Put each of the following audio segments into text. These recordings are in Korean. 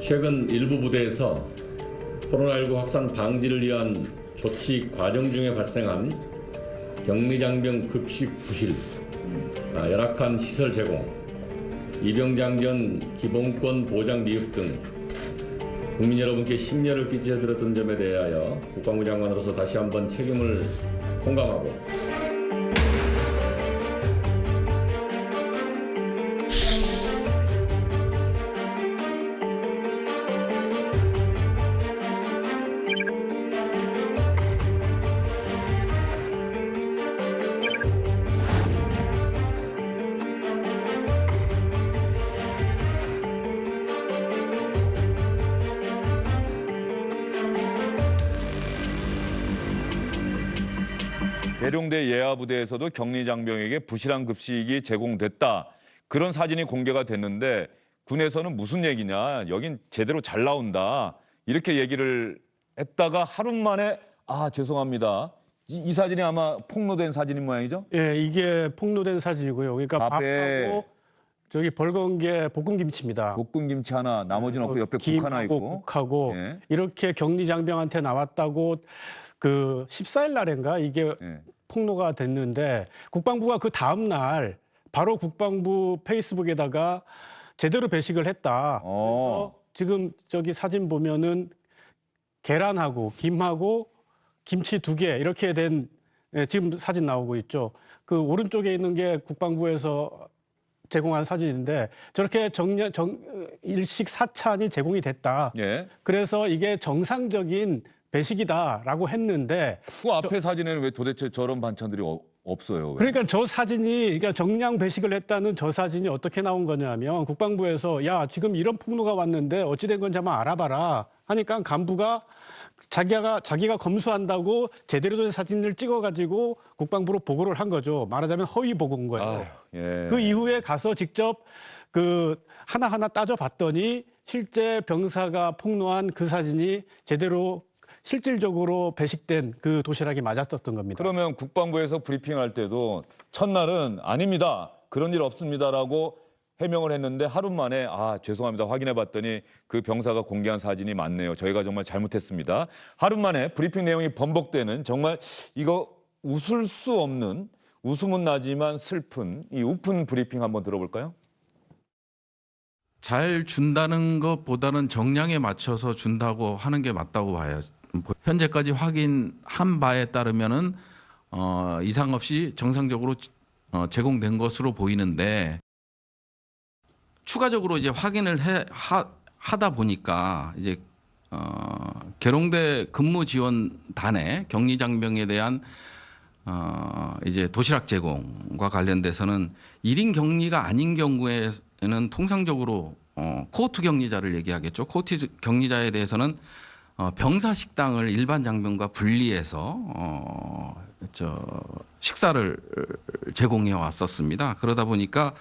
최근 일부 부대에서 코로나19 확산 방지를 위한 조치 과정 중에 발생한 격리장병 급식 부실, 열악한 시설 제공, 입영장전 기본권 보장 미흡 등 국민 여러분께 심려를 끼쳐드렸던 점에 대하여 국방부 장관으로서 다시 한번 책임을 공감하고 계룡대 예하부대에서도 격리장병에게 부실한 급식이 제공됐다. 그런 사진이 공개가 됐는데 군에서는 무슨 얘기냐. 여긴 제대로 잘 나온다. 이렇게 얘기를 했다가 하루 만에 죄송합니다. 이 사진이 아마 폭로된 사진인 모양이죠? 예, 이게 폭로된 사진이고요. 그러니까 밥하고 저기 벌건 게 볶음김치입니다. 볶음김치 하나, 나머지는 없고 옆에 국 하나 있고. 국하고 예. 이렇게 격리장병한테 나왔다고 그 14일 날인가 이게 폭로가 됐는데 국방부가 그 다음 날 바로 국방부 페이스북에다가 제대로 배식을 했다. 그래서 지금 저기 사진 보면은 계란하고 김하고 김치 2개 이렇게 된 지금 사진 나오고 있죠. 그 오른쪽에 있는 게 국방부에서 제공한 사진인데 저렇게 일식 4찬이 제공이 됐다. 예. 그래서 이게 정상적인 배식이다라고 했는데 그 앞에 사진에는 왜 도대체 저런 반찬들이 없어요? 왜? 그러니까 저 사진이 그러니까 정량 배식을 했다는 저 사진이 어떻게 나온 거냐면 국방부에서 야 지금 이런 폭로가 왔는데 어찌된 건지 한번 알아봐라 하니까 간부가 자기가 검수한다고 제대로 된 사진을 찍어가지고 국방부로 보고를 한 거죠. 말하자면 허위 보고인 거예요. 예. 그 이후에 가서 직접 그 하나하나 따져봤더니 실제 병사가 폭로한 그 사진이 제대로 실질적으로 배식된 그 도시락이 맞았었던 겁니다. 그러면 국방부에서 브리핑할 때도 첫날은 아닙니다. 그런 일 없습니다라고 해명을 했는데 하루 만에 죄송합니다. 확인해 봤더니 그 병사가 공개한 사진이 맞네요. 저희가 정말 잘못했습니다. 하루 만에 브리핑 내용이 번복되는 정말 이거 웃을 수 없는 웃음은 나지만 슬픈 이 우픈 브리핑 한번 들어볼까요? 잘 준다는 것보다는 정량에 맞춰서 준다고 하는 게 맞다고 봐요. 현재까지 확인한 바에 따르면은 이상 없이 정상적으로 제공된 것으로 보이는데 추가적으로 이제 확인을 하다 보니까 이제 계룡대 근무지원단의 격리장병에 대한 이제 도시락 제공과 관련돼서는 1인 격리가 아닌 경우에는 통상적으로 코호트 격리자를 얘기하겠죠. 코호트 격리자에 대해서는 병사 식당을 일반 장병과 분리해서 식사를 제공해 왔었습니다. 그러다 보니까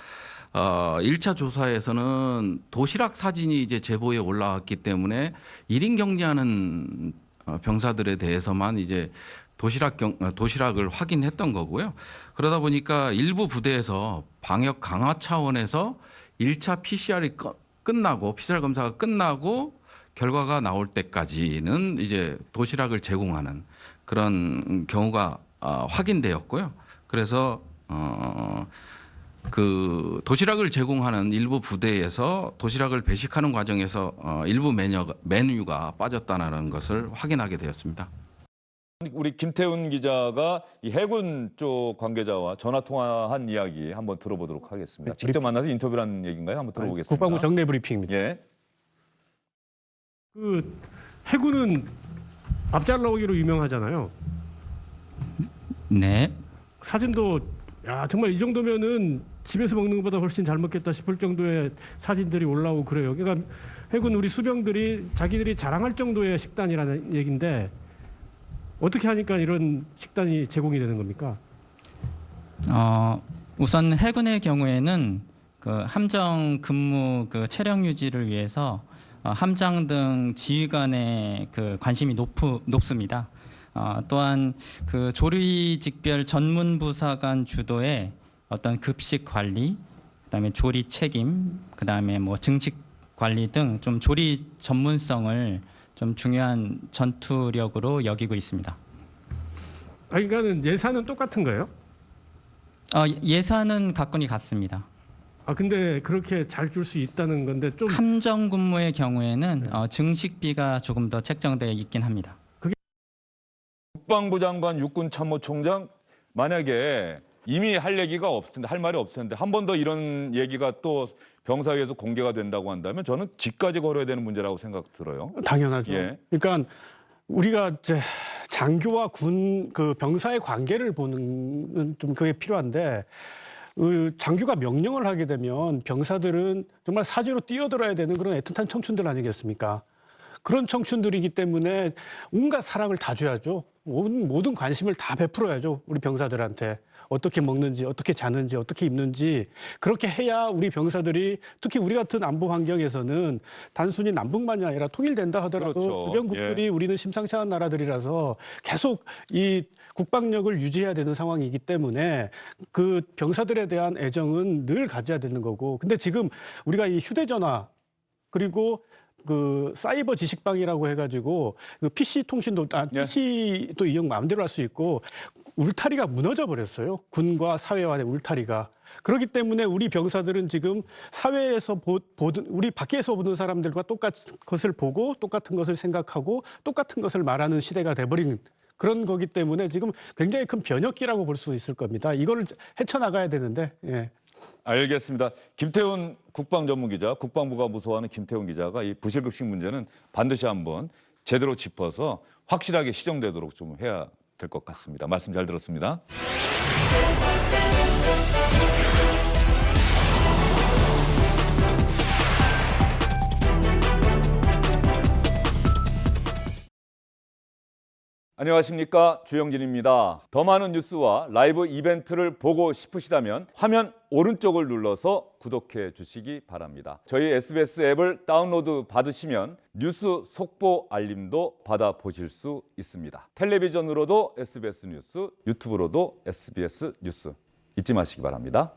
1차 조사에서는 도시락 사진이 이제 제보에 올라왔기 때문에 1인 격리하는 병사들에 대해서만 이제 도시락을 확인했던 거고요. 그러다 보니까 일부 부대에서 방역 강화 차원에서 1차 PCR이 끝나고 PCR 검사가 끝나고 결과가 나올 때까지는 이제 도시락을 제공하는 그런 경우가 확인되었고요. 그래서 그 도시락을 제공하는 일부 부대에서 도시락을 배식하는 과정에서 일부 메뉴가 빠졌다는 것을 확인하게 되었습니다. 우리 김태훈 기자가 이 해군 쪽 관계자와 전화 통화한 이야기 한번 들어보도록 하겠습니다. 직접 만나서 인터뷰를 한 얘기인가요? 한번 들어보겠습니다. 국방부 정례 브리핑입니다. 예. 그 해군은 밥 잘 나오기로 유명하잖아요. 네. 사진도 야 정말 이 정도면은 집에서 먹는 것보다 훨씬 잘 먹겠다 싶을 정도의 사진들이 올라오고 그래요. 그러니까 해군 우리 수병들이 자기들이 자랑할 정도의 식단이라는 얘기인데 어떻게 하니까 이런 식단이 제공이 되는 겁니까? 우선 해군의 경우에는 그 함정 근무 그 체력 유지를 위해서 함장 등 지휘관의 그 관심이 높습니다. 또한 그 조리 직별 전문 부사관 주도의 어떤 급식 관리, 그다음에 조리 책임, 그다음에 뭐 증식 관리 등 좀 조리 전문성을 좀 중요한 전투력으로 여기고 있습니다. 그러니까는 예산은 똑같은 거예요? 예산은 각군이 같습니다. 근데 그렇게 잘 줄 수 있다는 건데 좀 함정 근무의 경우에는 증식비가 조금 더 책정되어 있긴 합니다. 국방부 장관, 육군 참모총장 만약에 이미 할 얘기가 없을 텐데, 할 말이 없을 텐데 한 번 더 이런 얘기가 또 병사위에서 공개가 된다고 한다면 저는 직까지 걸어야 되는 문제라고 생각 들어요. 당연하죠. 예. 그러니까 우리가 이제 장교와 군 그 병사의 관계를 보는 좀 그게 필요한데 장교가 명령을 하게 되면 병사들은 정말 사지로 뛰어들어야 되는 그런 애틋한 청춘들 아니겠습니까? 그런 청춘들이기 때문에 온갖 사랑을 다 줘야죠. 모든 관심을 다 베풀어야죠. 우리 병사들한테. 어떻게 먹는지, 어떻게 자는지, 어떻게 입는지 그렇게 해야 우리 병사들이 특히 우리 같은 안보 환경에서는 단순히 남북만이 아니라 통일된다 하더라도 그렇죠. 주변국들이 우리는 심상치 않은 나라들이라서 계속 이 국방력을 유지해야 되는 상황이기 때문에 그 병사들에 대한 애정은 늘 가져야 되는 거고. 근데 지금 우리가 이 휴대전화 그리고 그 사이버 지식방이라고 해가지고 그 PC 통신도 PC도 이용 마음대로 할 수 있고 울타리가 무너져 버렸어요. 군과 사회와의 울타리가. 그렇기 때문에 우리 병사들은 지금 사회에서 보든 우리 밖에서 보는 사람들과 똑같은 것을 보고 똑같은 것을 생각하고 똑같은 것을 말하는 시대가 돼버린 그런 거기 때문에 지금 굉장히 큰 변혁기라고 볼 수 있을 겁니다. 이거를 헤쳐나가야 되는데. 예. 알겠습니다. 김태훈 국방전문기자, 국방부가 무서워하는 김태훈 기자가 이 부실급식 문제는 반드시 한번 제대로 짚어서 확실하게 시정되도록 좀 해야 될 것 같습니다. 말씀 잘 들었습니다. 안녕하십니까, 주영진입니다. 더 많은 뉴스와 라이브 이벤트를 보고 싶으시다면 화면 오른쪽을 눌러서 구독해 주시기 바랍니다. 저희 SBS 앱을 다운로드 받으시면 뉴스 속보 알림도 받아보실 수 있습니다. 텔레비전으로도 SBS 뉴스, 유튜브로도 SBS 뉴스 잊지 마시기 바랍니다.